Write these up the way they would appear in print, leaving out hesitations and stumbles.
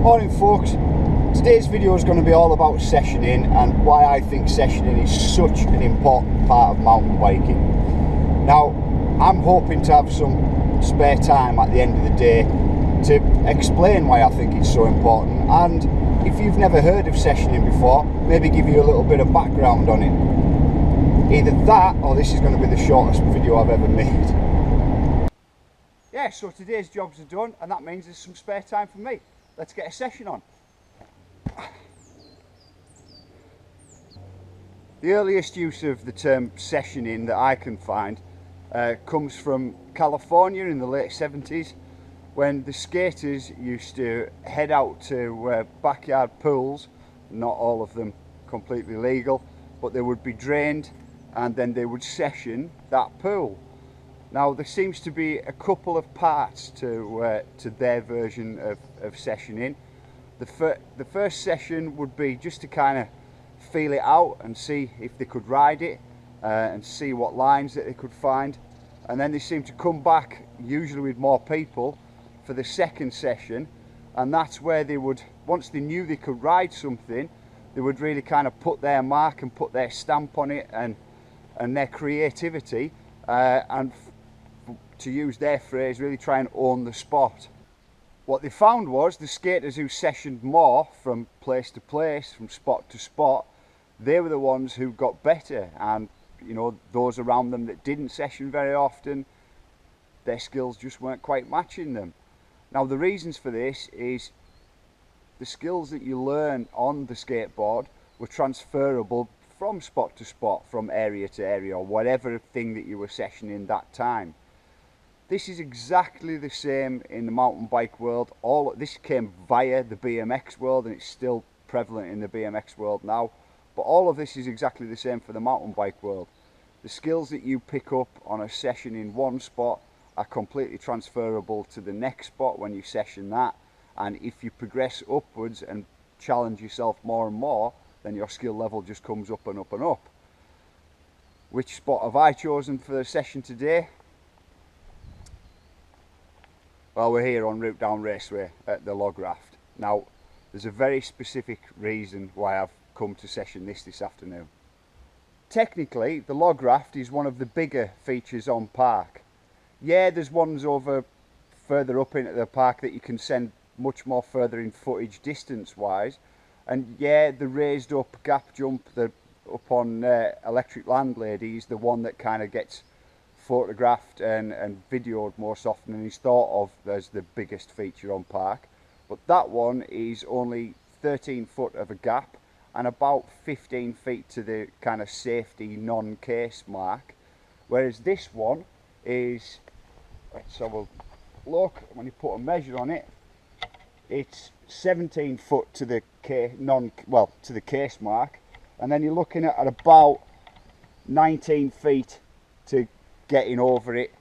Morning folks, today's video is going to be all about sessioning and why I think sessioning is such an important part of mountain biking. Now, I'm hoping to have some spare time at the end of the day to explain why I think it's so important, and if you've never heard of sessioning before, maybe give you a little bit of background on it. Either that or this is going to be the shortest video I've ever made. Yeah, so today's jobs are done and that means there's some spare time for me. Let's get a session on. The earliest use of the term sessioning that I can find comes from California in the late 70s, when the skaters used to head out to backyard pools, not all of them completely legal, but they would be drained and then they would session that pool. Now there seems to be a couple of parts to their version of sessioning. The first session would be just to kind of feel it out and see if they could ride it and see what lines that they could find, and then they seem to come back, usually with more people, for the second session, and that's where they would, once they knew they could ride something, they would really kind of put their mark and put their stamp on it and their creativity and to use their phrase, really try and own the spot. What they found was the skaters who sessioned more from place to place, from spot to spot, they were the ones who got better, and you know, those around them that didn't session very often, their skills just weren't quite matching them. Now the reasons for this is the skills that you learn on the skateboard were transferable from spot to spot, from area to area, or whatever thing that you were sessioning that time. This is exactly the same in the mountain bike world. This came via the BMX world and it's still prevalent in the BMX world now, but all of this is exactly the same for the mountain bike world. The skills that you pick up on a session in one spot are completely transferable to the next spot when you session that, and if you progress upwards and challenge yourself more and more, then your skill level just comes up and up and up. Which spot have I chosen for the session today? Well, we're here on Route Down Raceway at the log raft. Now, there's a very specific reason why I've come to session this afternoon. Technically, the log raft is one of the bigger features on park. Yeah, there's ones over further up into the park that you can send much more further in footage distance-wise. And yeah, the raised up gap jump up on Electric Landlady is the one that kind of gets photographed and videoed most often and is thought of as the biggest feature on park, but that one is only 13 foot of a gap and about 15 feet to the kind of safety non-case mark, whereas this one is, let's have a look, when you put a measure on it, it's 17 foot to the to the case mark, and then you're looking at about 19 feet to getting over it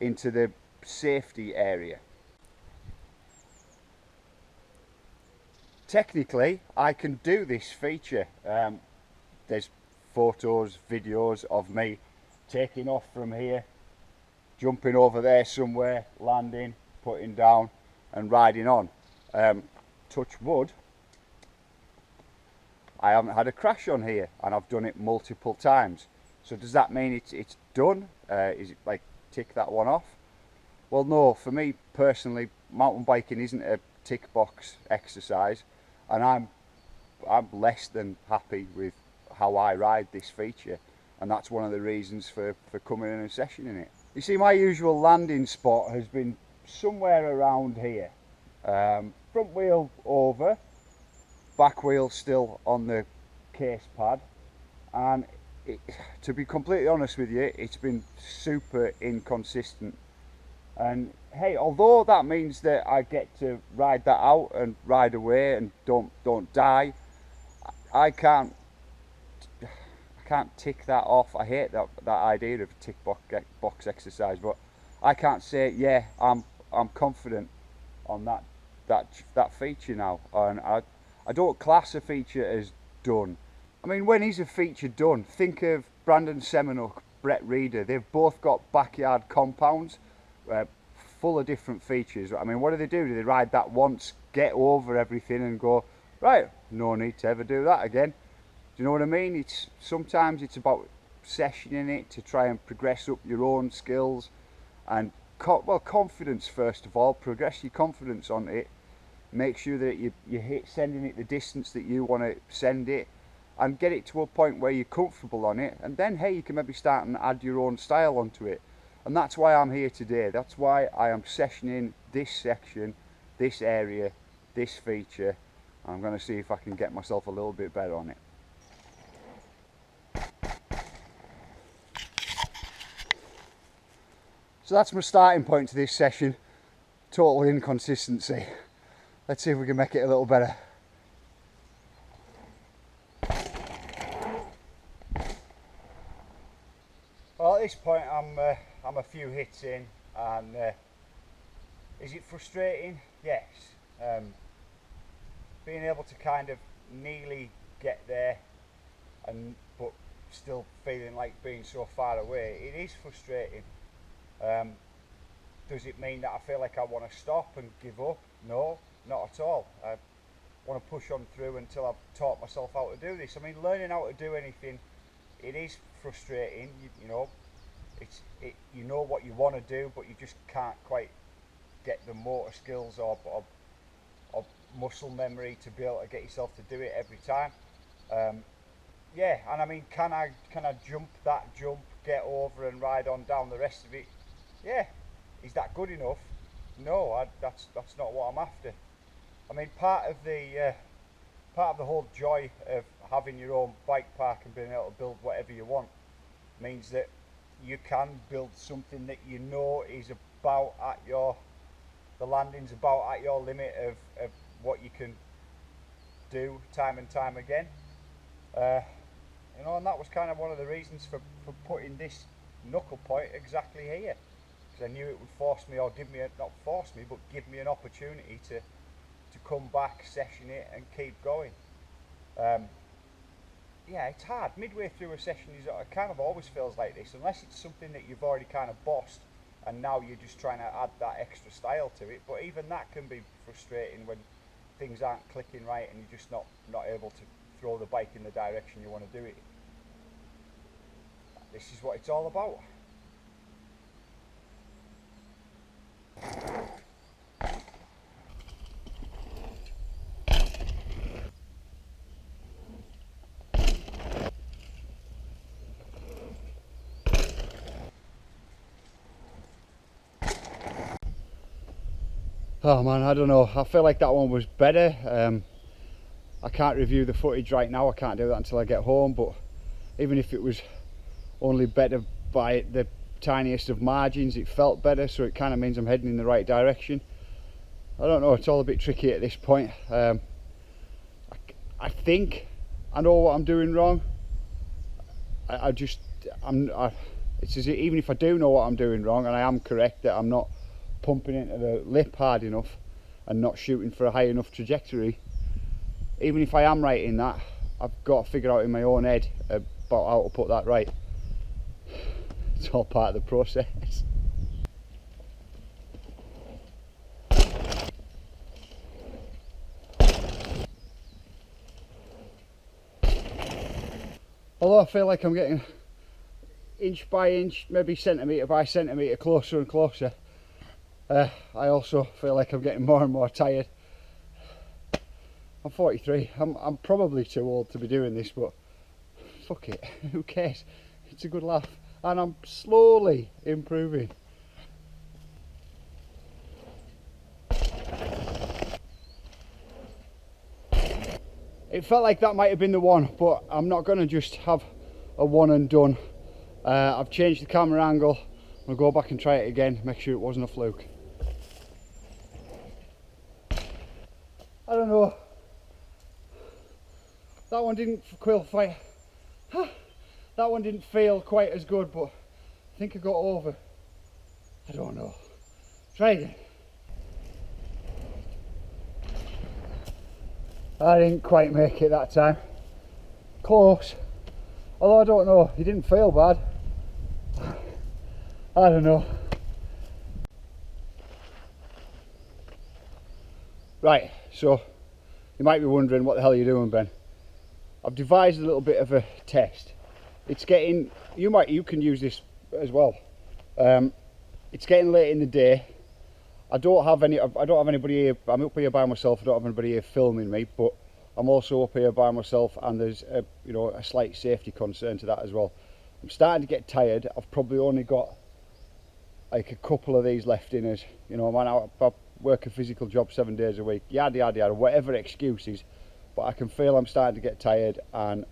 into the safety area. Technically, I can do this feature. There's photos, videos of me taking off from here, jumping over there somewhere, landing, putting down and riding on. Touch wood, I haven't had a crash on here and I've done it multiple times. So does that mean it's done? Is it like tick that one off? Well, no, for me personally, mountain biking isn't a tick box exercise, and I'm less than happy with how I ride this feature, and that's one of the reasons for coming in and sessioning it. You see, my usual landing spot has been somewhere around here. Front wheel over, back wheel still on the case pad, and to be completely honest with you, it's been super inconsistent. And hey, although that means that I get to ride that out and ride away and don't die, I can't tick that off. I hate that idea of a tick box exercise, but I can't say yeah, I'm confident on that feature now, and I don't class a feature as done. I mean, when is a feature done? Think of Brandon Semenuk, Brett Reeder. They've both got backyard compounds full of different features. I mean, what do? Do they ride that once, get over everything and go, right, no need to ever do that again. Do you know what I mean? Sometimes it's about sessioning it to try and progress up your own skills and confidence first of all. Progress your confidence on it. Make sure that you hit sending it the distance that you want to send it, and get it to a point where you're comfortable on it, and then hey, you can maybe start and add your own style onto it. And that's why I'm here today. That's why I am sessioning this section, this area, this feature. I'm going to see if I can get myself a little bit better on it. So that's my starting point to this session. Total inconsistency. Let's see if we can make it a little better. Well, at this point I'm a few hits in, and is it frustrating? Yes. Being able to kind of nearly get there, but still feeling like being so far away, it is frustrating. Does it mean that I feel like I want to stop and give up? No, not at all. I want to push on through until I've taught myself how to do this. I mean, learning how to do anything, it is frustrating. You know, you know what you want to do, but you just can't quite get the motor skills or muscle memory to be able to get yourself to do it every time. Yeah, and I mean, can I jump that jump, get over and ride on down the rest of it? Yeah. Is that good enough? No, that's not what I'm after. I mean, part of the whole joy of having your own bike park and being able to build whatever you want means that you can build something that you know is about at the landing's about at your limit of what you can do time and time again. You know, and that was kind of one of the reasons for putting this knuckle point exactly here, because I knew it would force me, or give me not force me, but give me an opportunity to come back, session it and keep going. Yeah, it's hard. Midway through a session, it kind of always feels like this, unless it's something that you've already kind of bossed and now you're just trying to add that extra style to it. But even that can be frustrating when things aren't clicking right and you're just not able to throw the bike in the direction you want to do it. This is what it's all about. Oh man, I don't know. I feel like that one was better. I can't review the footage right now. I can't do that until I get home. But even if it was only better by the tiniest of margins, it felt better. So it kind of means I'm heading in the right direction. I don't know. It's all a bit tricky at this point. I think I know what I'm doing wrong. It's as if, even if I do know what I'm doing wrong, and I am correct that I'm not pumping into the lip hard enough and not shooting for a high enough trajectory, even if I am right in that, I've got to figure out in my own head about how to put that right. It's all part of the process. Although I feel like I'm getting inch by inch, maybe centimetre by centimetre closer and closer, I also feel like I'm getting more and more tired. I'm 43, I'm probably too old to be doing this, but fuck it, who cares? It's a good laugh, and I'm slowly improving. It felt like that might have been the one, but I'm not going to just have a one and done. I've changed the camera angle. I'll go back and try it again, make sure it wasn't a fluke. I don't know. That one didn't quite. That one didn't feel quite as good, but I think I got over. I don't know. Try again. I didn't quite make it that time. Close. Although I don't know, it didn't feel bad. I don't know. Right. So you might be wondering, what the hell are you doing, Ben? I've devised a little bit of a test. It's getting, you can use this as well. It's getting late in the day. I don't have anybody here. I'm up here by myself. I don't have anybody here filming me, but I'm also up here by myself, and there's a, a slight safety concern to that as well. I'm starting to get tired. I've probably only got like a couple of these left in us. Man, I work a physical job 7 days a week, yada yada yada, whatever excuses, but I can feel I'm starting to get tired, and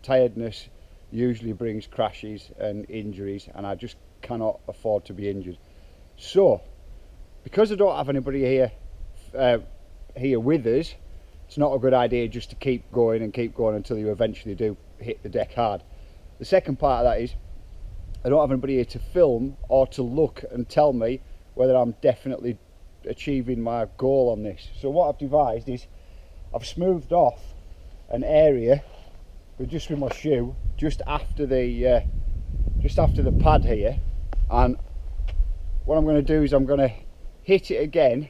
tiredness usually brings crashes and injuries, and I just cannot afford to be injured. So because I don't have anybody here with us, it's not a good idea just to keep going until you eventually do hit the deck hard. The second part of that is, I don't have anybody here to film or to look and tell me whether I'm definitely achieving my goal on this. So what I've devised is, I've smoothed off an area with my shoe just after the pad here, and what I'm going to do is I'm going to hit it again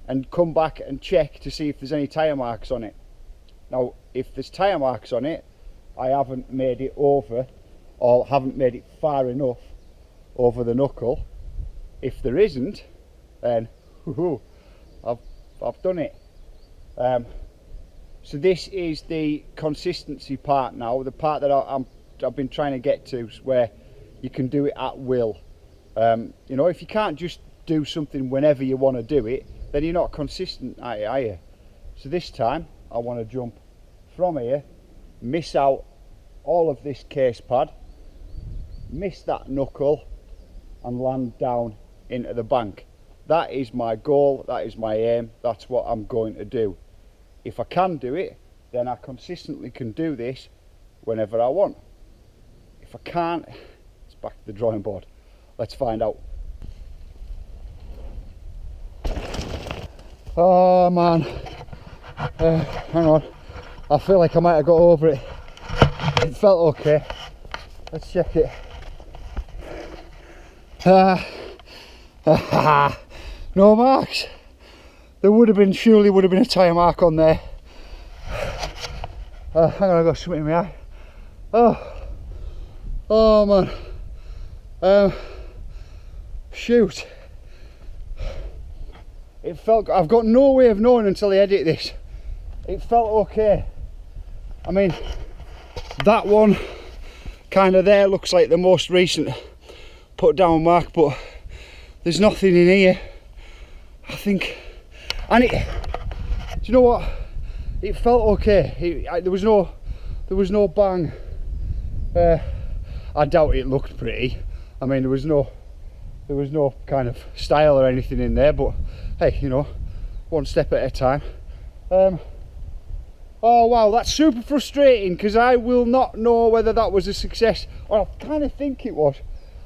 and come back and check to see if there's any tyre marks on it. Now if there's tyre marks on it, I haven't made it over, or haven't made it far enough over the knuckle. If there isn't, then I've done it. So this is the consistency part now, the part that I've been trying to get to, where you can do it at will. If you can't just do something whenever you want to do it, then you're not consistent at it, are you? So this time I want to jump from here, miss out all of this case pad, miss that knuckle, and land down into the bank. That is my goal, that is my aim, that's what I'm going to do. If I can do it, then I consistently can do this whenever I want. If I can't, it's back to the drawing board. Let's find out. Oh man, hang on, I feel like I might have got over it. It felt okay. Let's check it. No marks. There surely would have been a tyre mark on there. Hang on, I've got something in my eye. Oh man. Shoot. It felt, I've got no way of knowing until I edit this. It felt okay. I mean, that one kind of there looks like the most recent put down mark, but there's nothing in here, I think. And do you know what? It felt okay. There was no bang. I doubt it looked pretty. I mean, there was no kind of style or anything in there, but hey, one step at a time. Oh wow, that's super frustrating, because I will not know whether that was a success, or I kind of think it was.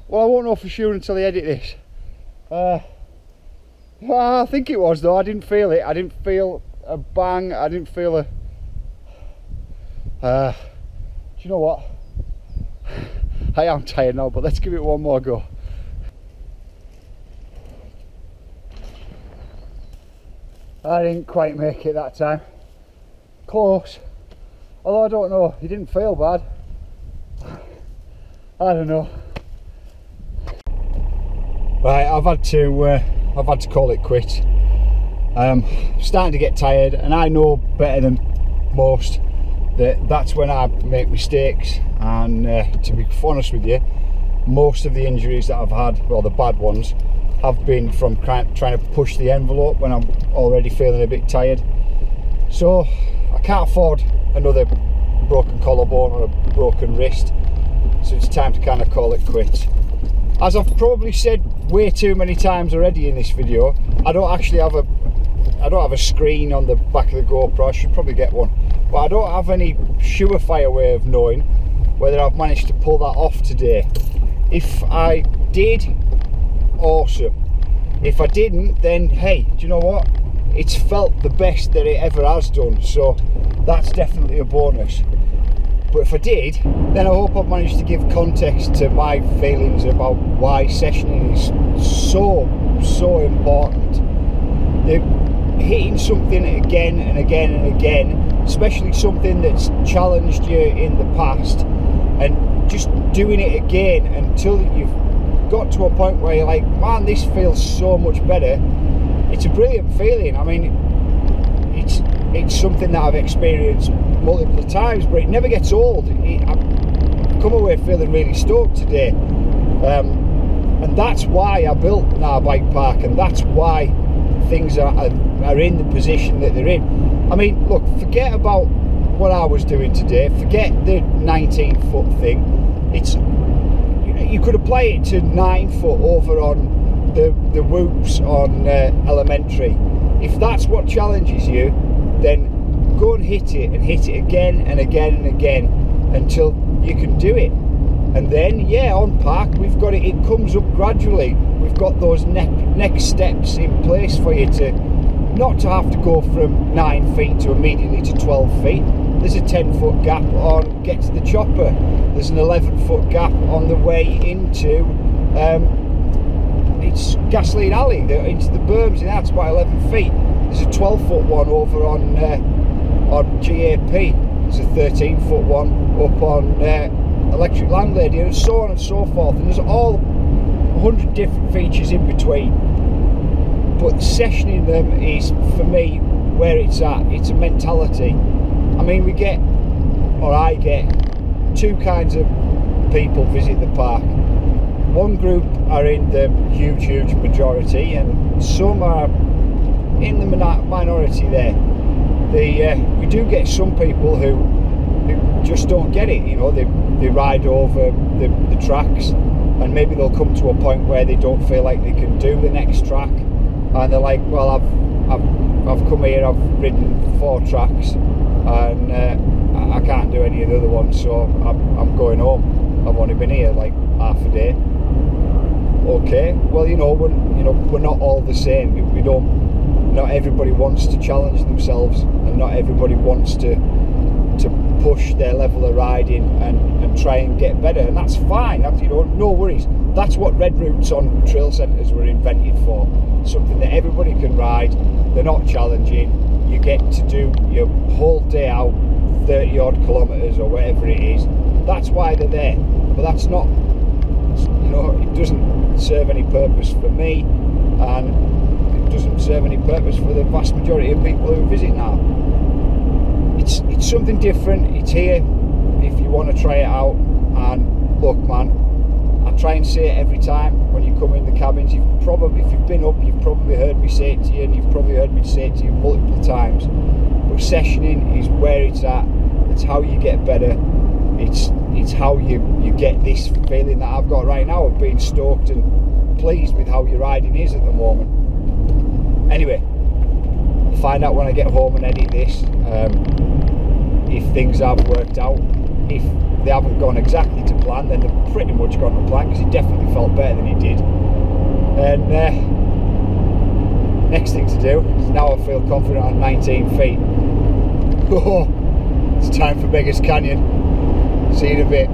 Well, I won't know for sure until I edit this. I think it was though. I didn't feel it. I didn't feel a bang. I didn't feel a... do you know what? I am tired now, but let's give it one more go. I didn't quite make it that time. Close. Although I don't know, it didn't feel bad. I don't know. Right, I've had to call it quits. I'm starting to get tired, and I know better than most that's when I make mistakes. And to be honest with you, most of the injuries that I've had, well, the bad ones, have been from trying to push the envelope when I'm already feeling a bit tired. So I can't afford another broken collarbone or a broken wrist, so it's time to kind of call it quits. As I've probably said way too many times already in this video, I don't have a screen on the back of the GoPro. I should probably get one, but I don't have any surefire way of knowing whether I've managed to pull that off today. If I did, awesome. If I didn't, then hey, do you know what? It's felt the best that it ever has done, so that's definitely a bonus. But if I did, then I hope I've managed to give context to my feelings about why sessioning is so important. hitting something again and again and again, especially something that's challenged you in the past, and just doing it again until you've got to a point where you're like, man, this feels so much better. It's a brilliant feeling. I mean, it's something that I've experienced multiple times, but it never gets old. I've come away feeling really stoked today, and that's why I built GNAR Bike Park, and that's why things are in the position that they're in. I mean, look, forget about what I was doing today, forget the 19-foot thing. You could apply it to 9-foot over on the whoops on elementary. If that's what challenges you, then go and hit it again and again and again until you can do it. And then, yeah, on park, we've got it comes up gradually. We've got those next steps in place for you to not to have to go from 9 feet to immediately to 12 feet. There's a 10-foot gap on get to the chopper. There's an 11-foot gap on the way into it's Gasoline Alley, into the berms, and that's about 11 feet. There's a 12-foot one over on GAP. There's a 13-foot one up on Electric Landlady, and so on and so forth. And there's all 100 different features in between. But sessioning them is, for me, where it's at. It's a mentality. I mean, I get two kinds of people visit the park. One group are in the huge majority, and some are in the minority there. We do get some people who just don't get it, you know. They ride over the tracks, and maybe they'll come to a point where they don't feel like they can do the next track, and they're like, well, I've come here, I've ridden 4 tracks, and I can't do any of the other ones, so I'm going home. I've only been here like half a day. Okay, well, we're not all the same. Not everybody wants to challenge themselves, and not everybody wants to push their level of riding and try and get better, and that's fine. No worries. That's what red routes on trail centres were invented for. Something that everybody can ride. They're not challenging. You get to do your whole day out, 30 odd kilometres or whatever it is. That's why they're there. But that's not, it doesn't serve any purpose for me, and it doesn't serve any purpose for the vast majority of people who visit now. It's something different. It's here if you want to try it out. And look, man, I try and say it every time when you come in the cabins. If you've been up, you've probably heard me say it to you, and you've probably heard me say it to you multiple times. But sessioning is where it's at. It's how you get better. It's how you get this feeling that I've got right now of being stoked and pleased with how your riding is at the moment. Anyway, I'll find out when I get home and edit this if things have worked out. If they haven't gone exactly to plan, then they've pretty much gone to plan, because it definitely felt better than it did. And next thing to do is, now I feel confident on 19 feet. It's time for Beggars Canyon. See you in a bit.